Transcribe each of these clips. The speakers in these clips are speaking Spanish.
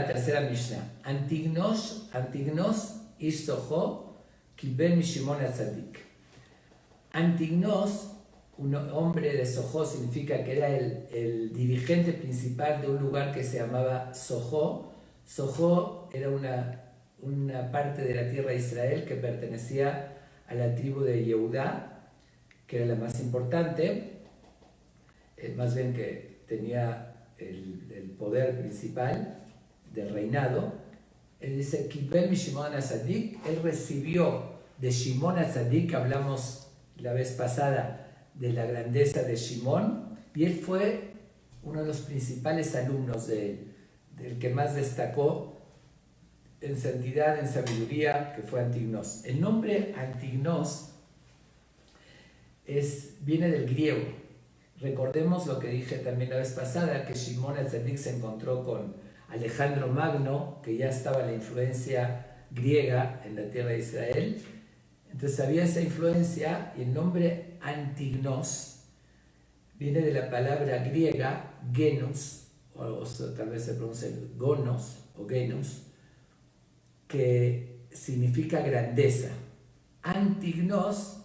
la tercera Mishnah. Antignos ish Sojo kibel mishimon hatzadik. Antignos, un hombre de Sojo, significa que era el dirigente principal de un lugar que se llamaba Sojo. Sojo era una parte de la tierra de Israel que pertenecía a la tribu de Yehudá, que era la más importante, más bien que tenía el poder principal del reinado. Él dice, Kibel mi Shimon HaTzadik, él recibió de Shimon HaTzadik, hablamos la vez pasada de la grandeza de Shimon, y él fue uno de los principales alumnos de él, del que más destacó en santidad, en sabiduría, que fue Antignos. El nombre Antignos viene del griego. Recordemos lo que dije también la vez pasada, que Shimon HaTzadik se encontró con Alejandro Magno, que ya estaba la influencia griega en la tierra de Israel. Entonces había esa influencia, y el nombre Antignos viene de la palabra griega genus, o tal vez se pronuncia gonos o genus, que significa grandeza. Antignos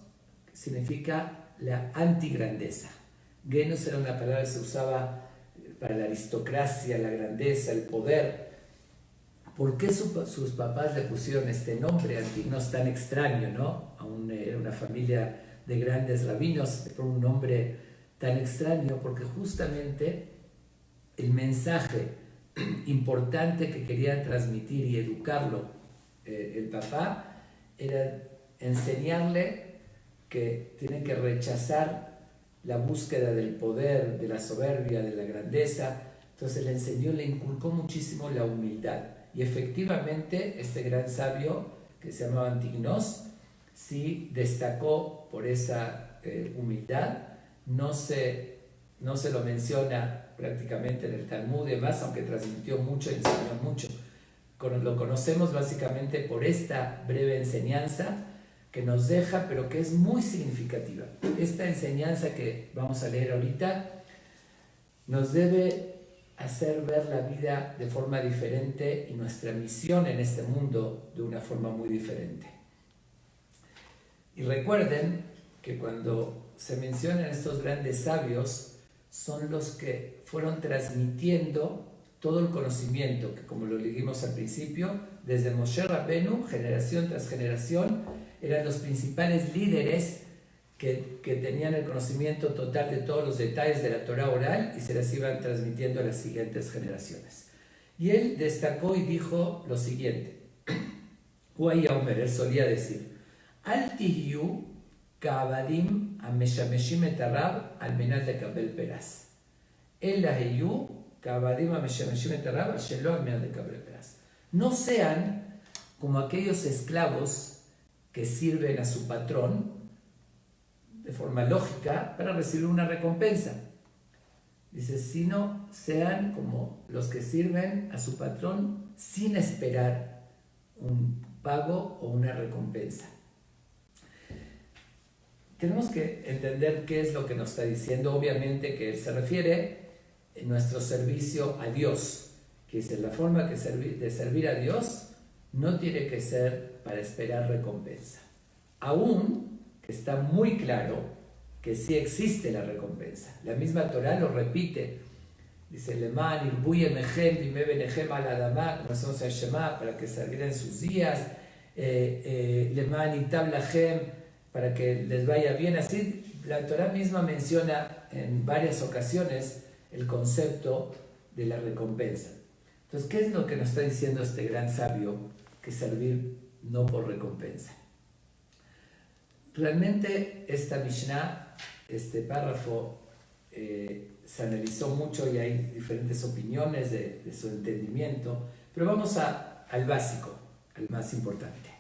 significa la antigrandeza. Genus era una palabra que se usaba para la aristocracia, la grandeza, el poder. ¿Por qué sus papás le pusieron este nombre, Antignos, tan extraño, ¿no? Era una familia de grandes rabinos, pero un nombre tan extraño, porque justamente el mensaje importante que quería transmitir y educarlo el papá era enseñarle que tiene que rechazar la búsqueda del poder, de la soberbia, de la grandeza. Entonces le enseñó, le inculcó muchísimo la humildad. Y efectivamente este gran sabio que se llamaba Antignos sí destacó por esa humildad. No se lo menciona prácticamente en el Talmud y demás, aunque transmitió mucho y enseñó mucho. Lo conocemos básicamente por esta breve enseñanza que nos deja, pero que es muy significativa. Esta enseñanza que vamos a leer ahorita nos debe hacer ver la vida de forma diferente y nuestra misión en este mundo de una forma muy diferente. Y recuerden que cuando se mencionan estos grandes sabios, son los que fueron transmitiendo todo el conocimiento, que como lo leímos al principio, desde Moshe Rabbeinu, generación tras generación, eran los principales líderes que tenían el conocimiento total de todos los detalles de la Torah oral y se las iban transmitiendo a las siguientes generaciones. Y él destacó y dijo lo siguiente. Él solía decir, Al tihyu ka'avadim המשמשים את הרב על מנת לקבל פרס. אלא היו כעבדים המשמשים את הרב שלא על מנת לקבל פרס. No sean como aquellos esclavos que sirven a su patrón de forma lógica para recibir una recompensa. Dice, sino sean como los que sirven a su patrón sin esperar un pago o una recompensa. Tenemos que entender qué es lo que nos está diciendo. Obviamente que él se refiere a nuestro servicio a Dios, que dice, la forma de servir a Dios no tiene que ser para esperar recompensa. Aún que está muy claro que sí existe la recompensa. La misma Torah lo repite. Dice, Leman irbuye mechem bime benechem al adamá, como hacemos el Shema, para que salgan en sus días. Leman itab lachem, para que les vaya bien. Así, la Torah misma menciona en varias ocasiones el concepto de la recompensa. Entonces, ¿qué es lo que nos está diciendo este gran sabio? Que servir no por recompensa. Realmente esta Mishnah, este párrafo, se analizó mucho y hay diferentes opiniones de su entendimiento, pero vamos al básico, al más importante.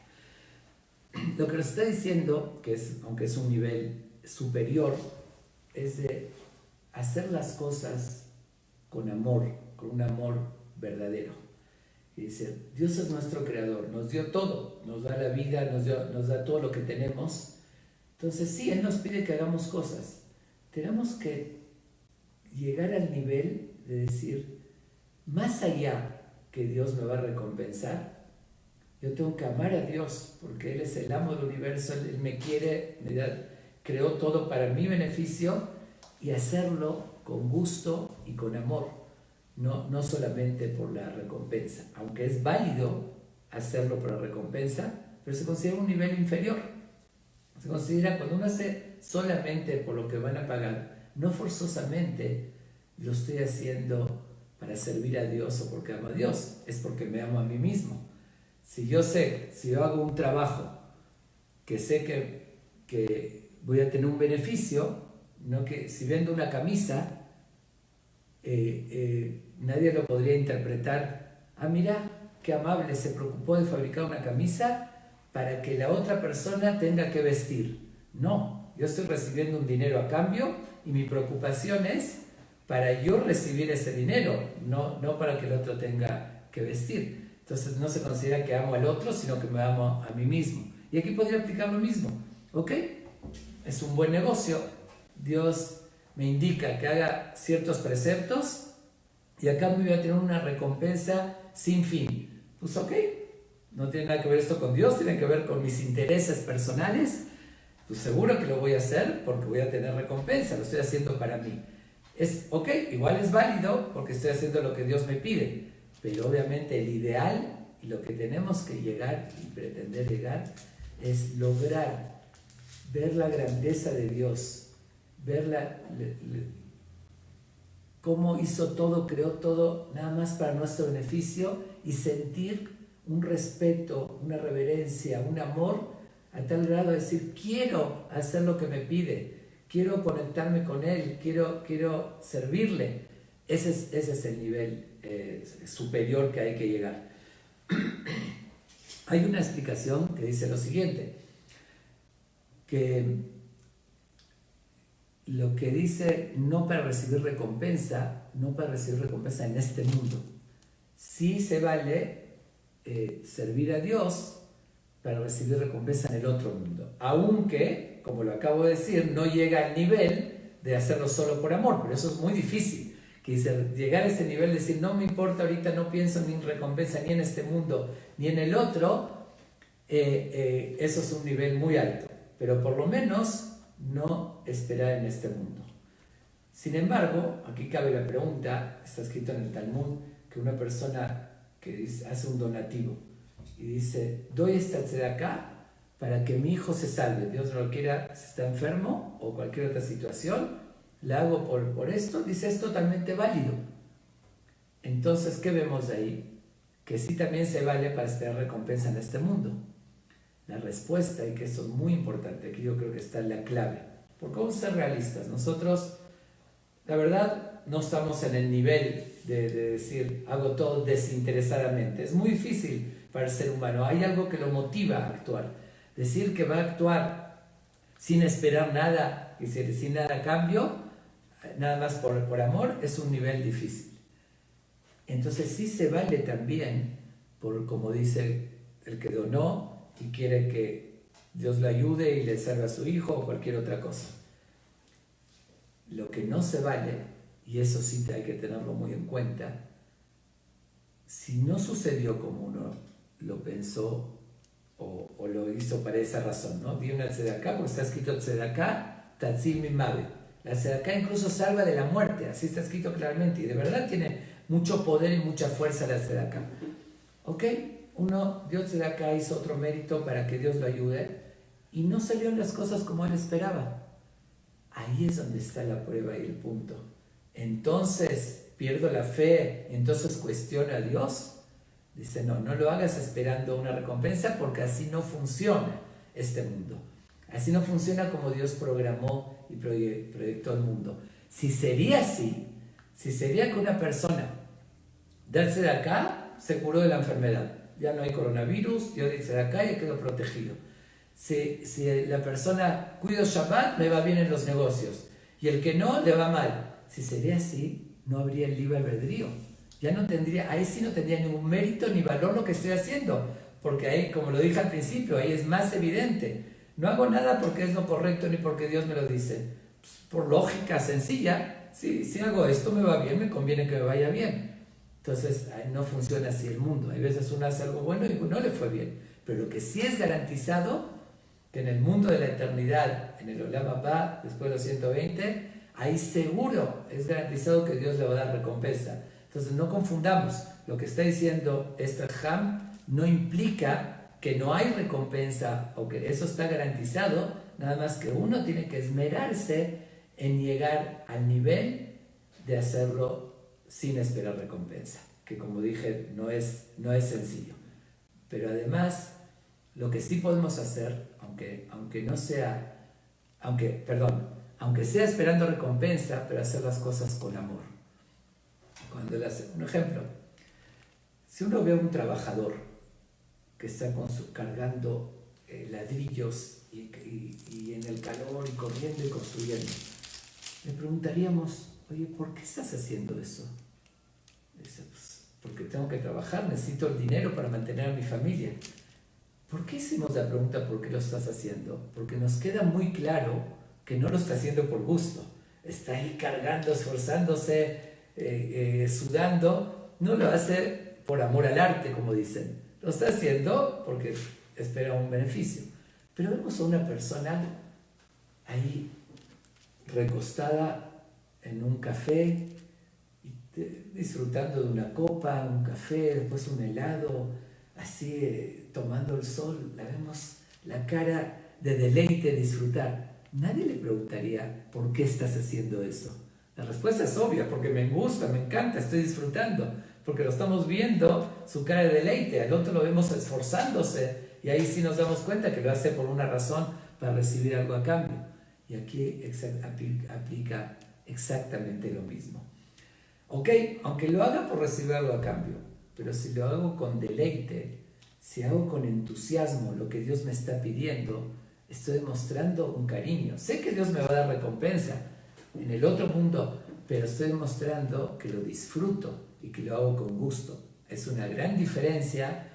Lo que nos está diciendo, que aunque es un nivel superior, es de hacer las cosas con amor, con un amor verdadero. Y dice, Dios es nuestro creador, nos dio todo, nos da la vida, nos da todo lo que tenemos. Entonces sí, Él nos pide que hagamos cosas. Tenemos que llegar al nivel de decir, más allá que Dios me va a recompensar. Yo tengo que amar a Dios porque Él es el amo del universo, Él me quiere, creó todo para mi beneficio y hacerlo con gusto y con amor, no solamente por la recompensa, aunque es válido hacerlo por la recompensa, pero se considera un nivel inferior. Se considera cuando uno hace solamente por lo que van a pagar, no forzosamente lo estoy haciendo para servir a Dios o porque amo a Dios, es porque me amo a mí mismo. Si yo hago un trabajo que sé que voy a tener un beneficio, no que si vendo una camisa, nadie lo podría interpretar, mira, qué amable, se preocupó de fabricar una camisa para que la otra persona tenga que vestir. No, yo estoy recibiendo un dinero a cambio y mi preocupación es para yo recibir ese dinero, no para que el otro tenga que vestir. Entonces no se considera que amo al otro, sino que me amo a mí mismo. Y aquí podría aplicar lo mismo. ¿Ok? Es un buen negocio. Dios me indica que haga ciertos preceptos y a cambio voy a tener una recompensa sin fin. Pues ok, no tiene nada que ver esto con Dios, tiene que ver con mis intereses personales. Pues seguro que lo voy a hacer porque voy a tener recompensa, lo estoy haciendo para mí. Es ok, igual es válido porque estoy haciendo lo que Dios me pide. Pero obviamente el ideal y lo que tenemos que llegar y pretender llegar es lograr ver la grandeza de Dios, ver cómo hizo todo, creó todo nada más para nuestro beneficio y sentir un respeto, una reverencia, un amor a tal grado de decir quiero hacer lo que me pide, quiero conectarme con Él, quiero servirle. Ese es el nivel superior que hay que llegar. Hay una explicación que dice lo siguiente, que lo que dice no para recibir recompensa en este mundo. Sí se vale servir a Dios para recibir recompensa en el otro mundo, aunque, como lo acabo de decir, no llega al nivel de hacerlo solo por amor, pero eso es muy difícil. Que dice, llegar a ese nivel de decir, no me importa ahorita, no pienso ni en recompensa ni en este mundo ni en el otro, eso es un nivel muy alto, pero por lo menos no esperar en este mundo. Sin embargo, aquí cabe la pregunta, está escrito en el Talmud, que una persona que hace un donativo y dice, doy esta tzedakah para que mi hijo se salve, Dios no lo quiera, si está enfermo o cualquier otra situación, la hago por esto, dice, es totalmente válido. Entonces, ¿qué vemos de ahí? Que sí también se vale para esperar recompensa en este mundo. La respuesta, y que esto es muy importante, aquí yo creo que está la clave, porque vamos a ser realistas. Nosotros, la verdad, no estamos en el nivel de decir, hago todo desinteresadamente. Es muy difícil para el ser humano. Hay algo que lo motiva a actuar. Decir que va a actuar sin esperar nada y sin nada a cambio, nada más por amor, es un nivel difícil. Entonces sí se vale también, como dice el que donó y quiere que Dios le ayude y le salve a su hijo o cualquier otra cosa. Lo que no se vale, y eso sí hay que tenerlo muy en cuenta, si no sucedió como uno lo pensó o lo hizo para esa razón, ¿no? Vi una tzedaká, porque está escrito tzedaká, tatzil mimave. La tzedaká incluso salva de la muerte, así está escrito claramente, y de verdad tiene mucho poder y mucha fuerza la tzedaká. ¿Ok? Uno dio tzedaká, hizo otro mérito para que Dios lo ayude, y no salieron las cosas como él esperaba. Ahí es donde está la prueba y el punto. Entonces, pierdo la fe, entonces cuestiono a Dios. Dice, no lo hagas esperando una recompensa porque así no funciona este mundo. Así no funciona como Dios programó y proyectó el mundo. Si sería así, si sería que una persona darse de acá se curó de la enfermedad, ya no hay coronavirus, yo dice de acá y quedo protegido. Si la persona cuida Shabbat, le va bien en los negocios, y el que no, le va mal. Si sería así, no habría el libre albedrío. Ya no tendría, ahí sí no tendría ningún mérito ni valor lo que estoy haciendo, porque ahí, como lo dije al principio, ahí es más evidente. No hago nada porque es lo correcto ni porque Dios me lo dice. Pues, por lógica sencilla, si hago esto me va bien, me conviene que me vaya bien. Entonces no funciona así el mundo. Hay veces uno hace algo bueno y no le fue bien. Pero lo que sí es garantizado, que en el mundo de la eternidad, en el Olam Abba, después de los 120, ahí seguro es garantizado que Dios le va a dar recompensa. Entonces no confundamos. Lo que está diciendo este Ham no implica que no hay recompensa o que eso está garantizado, nada más que uno tiene que esmerarse en llegar al nivel de hacerlo sin esperar recompensa, que como dije no es sencillo. Pero además, lo que sí podemos hacer, aunque sea esperando recompensa, pero hacer las cosas con amor. Un ejemplo, si uno ve a un trabajador que está cargando ladrillos y en el calor y corriendo y construyendo, le preguntaríamos, oye, ¿por qué estás haciendo eso? Dice, pues, porque tengo que trabajar, necesito el dinero para mantener a mi familia. ¿Por qué hicimos la pregunta por qué lo estás haciendo? Porque nos queda muy claro que no lo está haciendo por gusto. Está ahí cargando, esforzándose, sudando. No lo hace por amor al arte, como dicen. Lo está haciendo porque espera un beneficio. Pero vemos a una persona ahí recostada en un café, disfrutando de una copa, un café, después un helado, así tomando el sol, la vemos la cara de deleite, disfrutar. Nadie le preguntaría, ¿por qué estás haciendo eso? La respuesta es obvia, porque me gusta, me encanta, estoy disfrutando, porque lo estamos viendo, su cara de deleite, al otro lo vemos esforzándose, y ahí sí nos damos cuenta que lo hace por una razón, para recibir algo a cambio. Y aquí aplica exactamente lo mismo. Ok, aunque lo haga por recibir algo a cambio, pero si lo hago con deleite, si hago con entusiasmo lo que Dios me está pidiendo, estoy demostrando un cariño. Sé que Dios me va a dar recompensa en el otro mundo, pero estoy demostrando que lo disfruto y que lo hago con gusto. Es una gran diferencia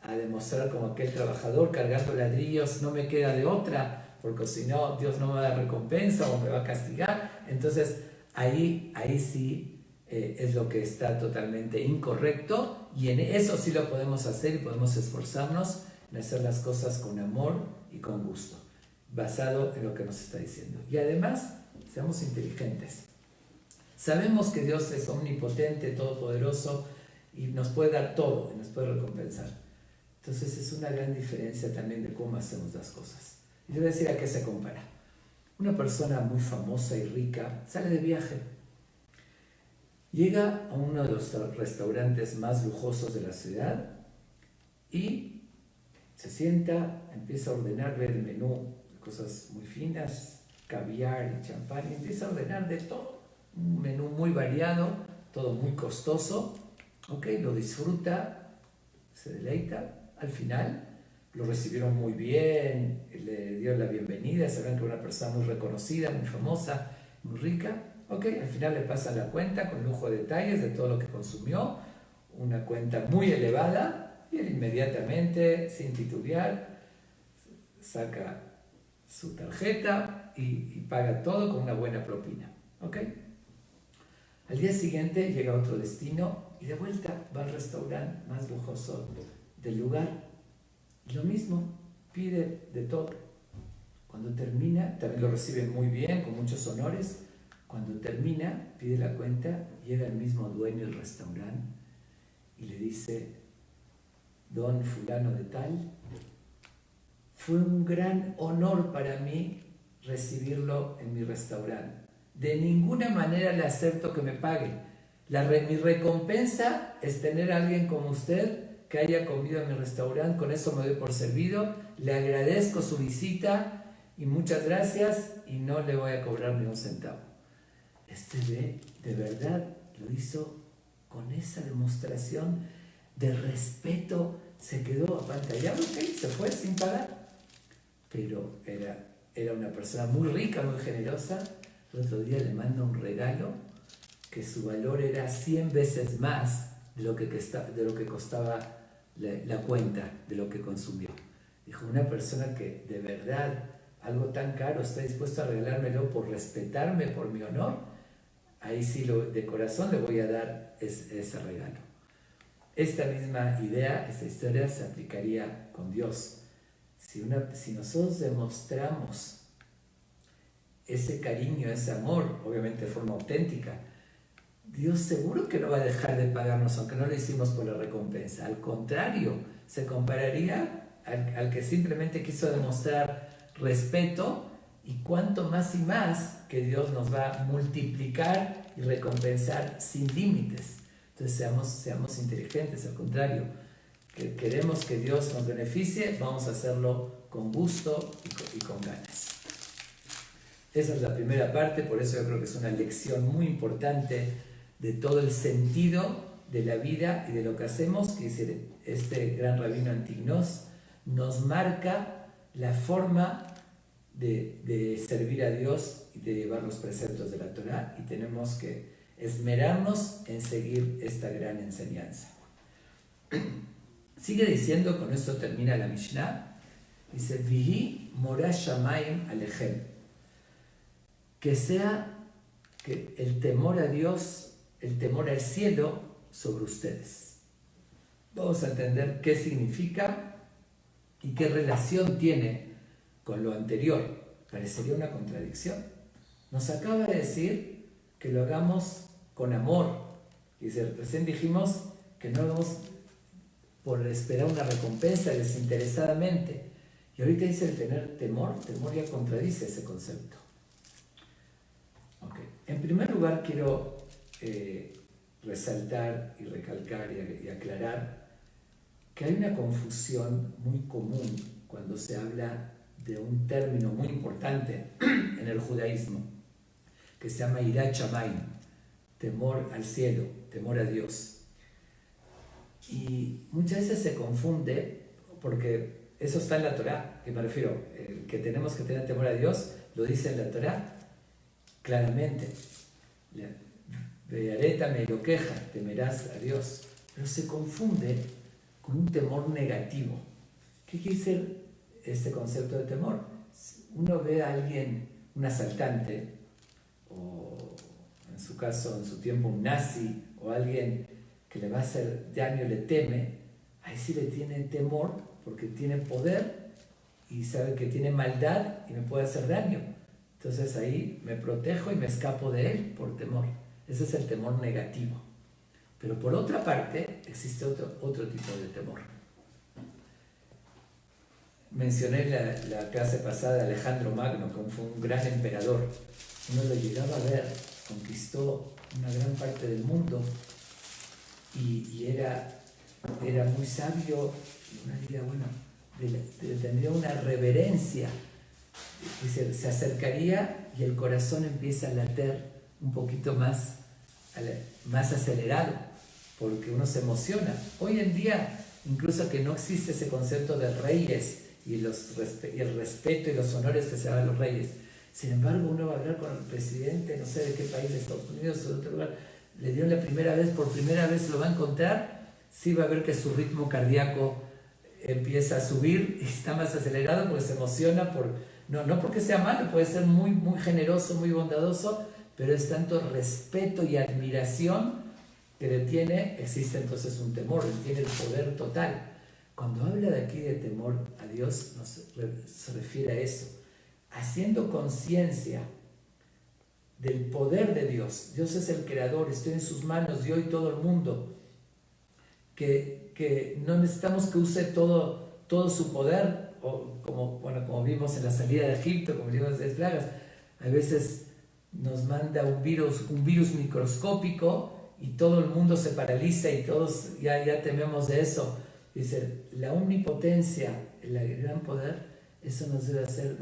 a demostrar como aquel trabajador cargando ladrillos, no me queda de otra, porque si no, Dios no me va a dar recompensa o me va a castigar. Entonces, ahí sí es lo que está totalmente incorrecto, y en eso sí lo podemos hacer y podemos esforzarnos en hacer las cosas con amor y con gusto, basado en lo que nos está diciendo. Y además, seamos inteligentes. Sabemos que Dios es omnipotente, todopoderoso, y nos puede dar todo, y nos puede recompensar. Entonces es una gran diferencia también de cómo hacemos las cosas. Y le voy a decir a qué se compara. Una persona muy famosa y rica sale de viaje. Llega a uno de los restaurantes más lujosos de la ciudad y se sienta, empieza a ordenar, ve el menú de cosas muy finas, caviar y champán, y empieza a ordenar de todo. Un menú muy variado, todo muy costoso. Ok, lo disfruta, se deleita. Al final lo recibieron muy bien, le dieron la bienvenida, saben que era una persona muy reconocida, muy famosa, muy rica. Ok, al final le pasa la cuenta con lujo de detalles de todo lo que consumió, una cuenta muy elevada, y él inmediatamente, sin titubear, saca su tarjeta y paga todo con una buena propina. Ok. Al día siguiente llega a otro destino y de vuelta va al restaurante más lujoso del lugar. Y lo mismo, pide de todo. Cuando termina, también lo reciben muy bien, con muchos honores. Cuando termina, pide la cuenta, llega el mismo dueño del restaurante y le dice, don fulano de tal, fue un gran honor para mí recibirlo en mi restaurante. De ninguna manera le acepto que me pague. Mi recompensa es tener a alguien como usted que haya comido en mi restaurante, con eso me doy por servido, le agradezco su visita y muchas gracias, y no le voy a cobrar ni un centavo. De verdad lo hizo con esa demostración de respeto, se quedó apantallado, se fue sin pagar, pero era una persona muy rica, muy generosa. El otro día le manda un regalo que su valor era 100 veces más de lo que costaba la cuenta de lo que consumió. Dijo, una persona que de verdad algo tan caro está dispuesto a regalármelo por respetarme, por mi honor, ahí sí de corazón le voy a dar ese regalo. esta misma idea, esta historia se aplicaría con Dios. Si nosotros demostramos ese cariño, ese amor, obviamente de forma auténtica, Dios seguro que no va a dejar de pagarnos, aunque no lo hicimos por la recompensa. Al contrario, se compararía al que simplemente quiso demostrar respeto, y cuanto más y más que Dios nos va a multiplicar y recompensar sin límites. Entonces seamos inteligentes, al contrario, que queremos que Dios nos beneficie, vamos a hacerlo con gusto y con ganas. Esa es la primera parte, por eso yo creo que es una lección muy importante de todo el sentido de la vida y de lo que hacemos, que dice este gran rabino Antignos, nos marca la forma de servir a Dios y de llevar los preceptos de la Torá, y tenemos que esmerarnos en seguir esta gran enseñanza. Sigue diciendo, con esto termina la Mishnah, dice, Vihi morah shamayim alechem, que sea que el temor a Dios, el temor al cielo sobre ustedes. Vamos a entender qué significa y qué relación tiene con lo anterior. Parecería una contradicción. Nos acaba de decir que lo hagamos con amor. Y recién dijimos que no lo hagamos por esperar una recompensa desinteresadamente. Y ahorita dice el tener temor. Temor ya contradice ese concepto. Okay. En primer lugar quiero resaltar y recalcar y aclarar que hay una confusión muy común cuando se habla de un término muy importante en el judaísmo que se llama Yirat Shamayim, temor al cielo, temor a Dios. Y muchas veces se confunde porque eso está en la Torá, que me refiero, que tenemos que tener temor a Dios, lo dice en la Torá claramente. Ve'areta me lo queja, temerás a Dios. Pero se confunde con un temor negativo. ¿Qué quiere decir este concepto de temor? Uno ve a alguien, un asaltante, o en su caso, en su tiempo, un nazi, o alguien que le va a hacer daño, le teme, ahí sí le tiene temor porque tiene poder y sabe que tiene maldad y me puede hacer daño. Entonces ahí me protejo y me escapo de él por temor. Ese es el temor negativo. Pero por otra parte, existe otro tipo de temor. Mencioné la clase pasada de Alejandro Magno, que fue un gran emperador. Uno lo llegaba a ver, conquistó una gran parte del mundo y era muy sabio. Uno diría, bueno, tendría una reverencia. Y se acercaría y el corazón empieza a latir un poquito más acelerado, porque uno se emociona. Hoy en día, incluso que no existe ese concepto de reyes y el respeto y los honores que se dan a los reyes, sin embargo uno va a hablar con el presidente, no sé de qué país, de Estados Unidos o de otro lugar, le dieron por primera vez lo va a encontrar, sí va a ver que su ritmo cardíaco empieza a subir y está más acelerado porque se emociona no porque sea malo, puede ser muy, muy generoso, muy bondadoso, pero es tanto respeto y admiración que le tiene, existe entonces un temor, él tiene el poder total. Cuando habla de aquí de temor a Dios, se refiere a eso, haciendo conciencia del poder de Dios. Dios es el creador, estoy en sus manos, yo y todo el mundo, que no necesitamos que use todo su poder, o como vimos en la salida de Egipto, como vimos en las plagas. A veces nos manda un virus microscópico y todo el mundo se paraliza y todos ya tememos de eso. Dice, la omnipotencia, el gran poder, eso nos debe hacer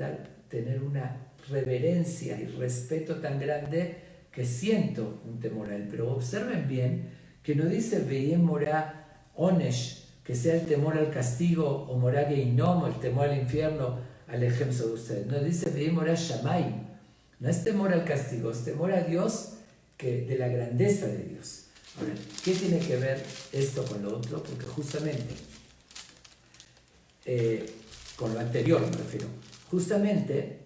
tener una reverencia y respeto tan grande que siento un temor a él. Pero observen bien que no dice Ve'yem morah onesh, que sea el temor al castigo, o morah geinom, el temor al infierno, alejem sobre ustedes. No dice Ve'yem morah shamayim. No es temor al castigo, es temor a Dios, de la grandeza de Dios. Ahora, ¿qué tiene que ver esto con lo otro? Porque justamente, con lo anterior me refiero, justamente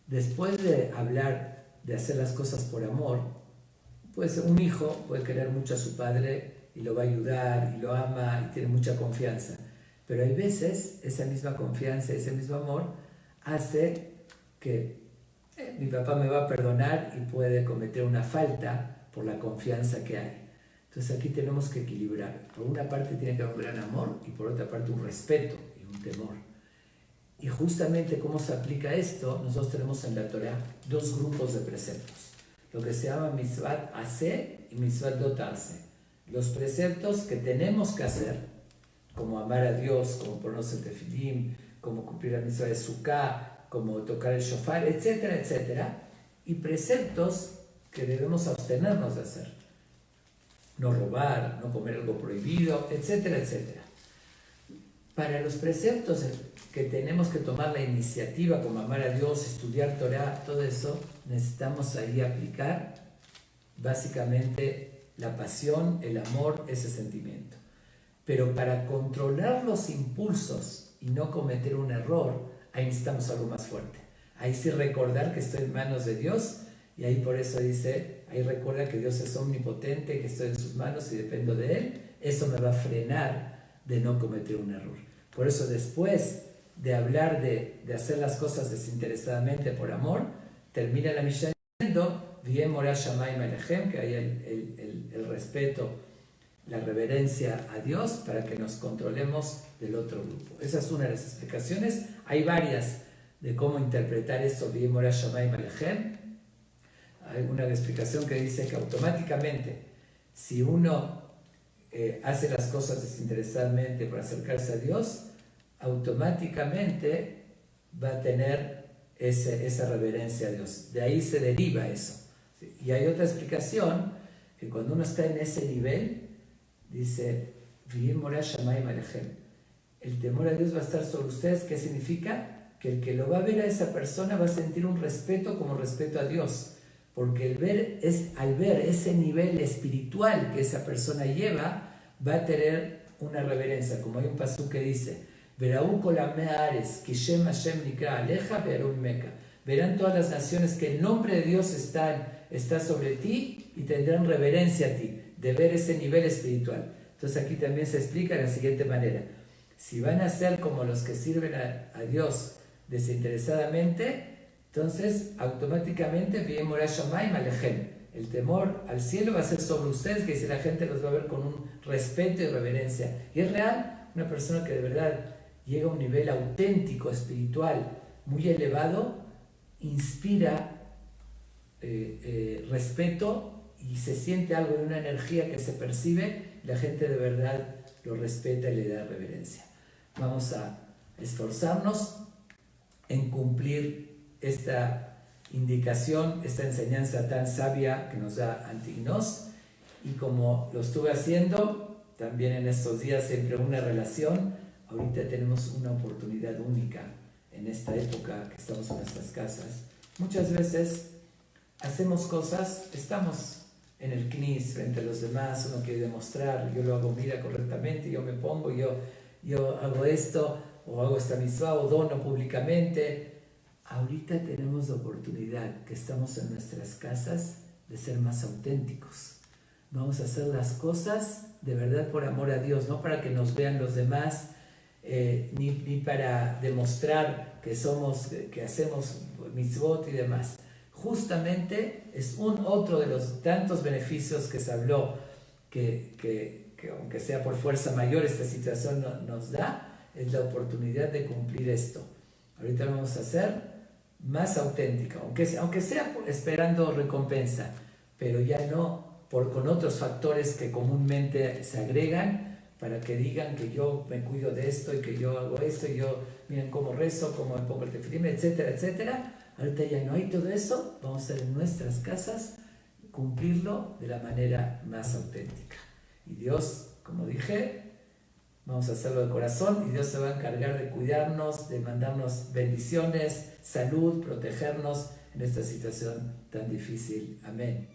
después de hablar de hacer las cosas por amor, pues un hijo puede querer mucho a su padre y lo va a ayudar y lo ama y tiene mucha confianza. Pero hay veces esa misma confianza, ese mismo amor hace que mi papá me va a perdonar y puede cometer una falta por la confianza que hay. Entonces aquí tenemos que equilibrar. Por una parte tiene que haber un gran amor y por otra parte un respeto y un temor. Y justamente cómo se aplica esto, nosotros tenemos en la Torah dos grupos de preceptos. Lo que se llama mitzvat aseh y mitzvat lo ta'aseh. Los preceptos que tenemos que hacer, como amar a Dios, como ponernos el tefilim, como cumplir la mitzvah de Sukkah, como tocar el shofar, etcétera, etcétera. Y preceptos que debemos abstenernos de hacer. No robar, no comer algo prohibido, etcétera, etcétera. Para los preceptos que tenemos que tomar la iniciativa, como amar a Dios, estudiar Torah, todo eso, necesitamos ahí aplicar básicamente la pasión, el amor, ese sentimiento. Pero para controlar los impulsos y no cometer un error, ahí necesitamos algo más fuerte. Ahí sí recordar que estoy en manos de Dios, y ahí por eso dice, ahí recuerda que Dios es omnipotente, que estoy en sus manos y dependo de Él. Eso me va a frenar de no cometer un error. Por eso después de hablar de hacer las cosas desinteresadamente por amor, termina la Mishnah diciendo, V'yem morah shamayim alechem, que hay el respeto, la reverencia a Dios para que nos controlemos del otro grupo. Esa es una de las explicaciones. Hay varias de cómo interpretar esto, V'yem morah shamayim alechem. Hay una explicación que dice que automáticamente, si uno hace las cosas desinteresadamente por acercarse a Dios, automáticamente va a tener esa reverencia a Dios. De ahí se deriva eso. ¿Sí? Y hay otra explicación, que cuando uno está en ese nivel, dice, el temor a Dios va a estar sobre ustedes. ¿Qué significa? Que el que lo va a ver a esa persona va a sentir un respeto como respeto a Dios. Porque al ver ese nivel espiritual que esa persona lleva, va a tener una reverencia. Como hay un pasú que dice, verán todas las naciones que el nombre de Dios está sobre ti y tendrán reverencia a ti, de ver ese nivel espiritual. Entonces aquí también se explica de la siguiente manera. Si van a ser como los que sirven a Dios desinteresadamente, entonces, automáticamente, el temor al cielo va a ser sobre ustedes, que si la gente los va a ver con un respeto y reverencia. Y es real, una persona que de verdad llega a un nivel auténtico, espiritual, muy elevado, inspira respeto y se siente algo de una energía que se percibe, la gente de verdad lo respeta y le da reverencia. Vamos a esforzarnos en cumplir esta indicación, esta enseñanza tan sabia que nos da Antignos, y como lo estuve haciendo también en estos días, siempre una relación. Ahorita tenemos una oportunidad única en esta época que estamos en nuestras casas. Muchas veces hacemos cosas, estamos en el knis frente a los demás, uno quiere demostrar, yo lo hago, mira, correctamente, yo me pongo, yo hago esto, o hago esta mitzvah, o dono públicamente. Ahorita tenemos la oportunidad, que estamos en nuestras casas, de ser más auténticos. Vamos a hacer las cosas de verdad por amor a Dios, no para que nos vean los demás, ni para demostrar que hacemos mitzvot y demás. Justamente es otro de los tantos beneficios que se habló, que aunque sea por fuerza mayor esta situación nos da, es la oportunidad de cumplir esto. Ahorita lo vamos a hacer más auténtica, aunque sea esperando recompensa, pero ya no con otros factores que comúnmente se agregan para que digan que yo me cuido de esto y que yo hago esto y yo miren cómo rezo, cómo me pongo el tefilim, etcétera, etcétera. Ahorita ya no hay todo eso, vamos a hacer en nuestras casas, cumplirlo de la manera más auténtica. Y Dios, como dije, vamos a hacerlo de corazón y Dios se va a encargar de cuidarnos, de mandarnos bendiciones, salud, protegernos en esta situación tan difícil. Amén.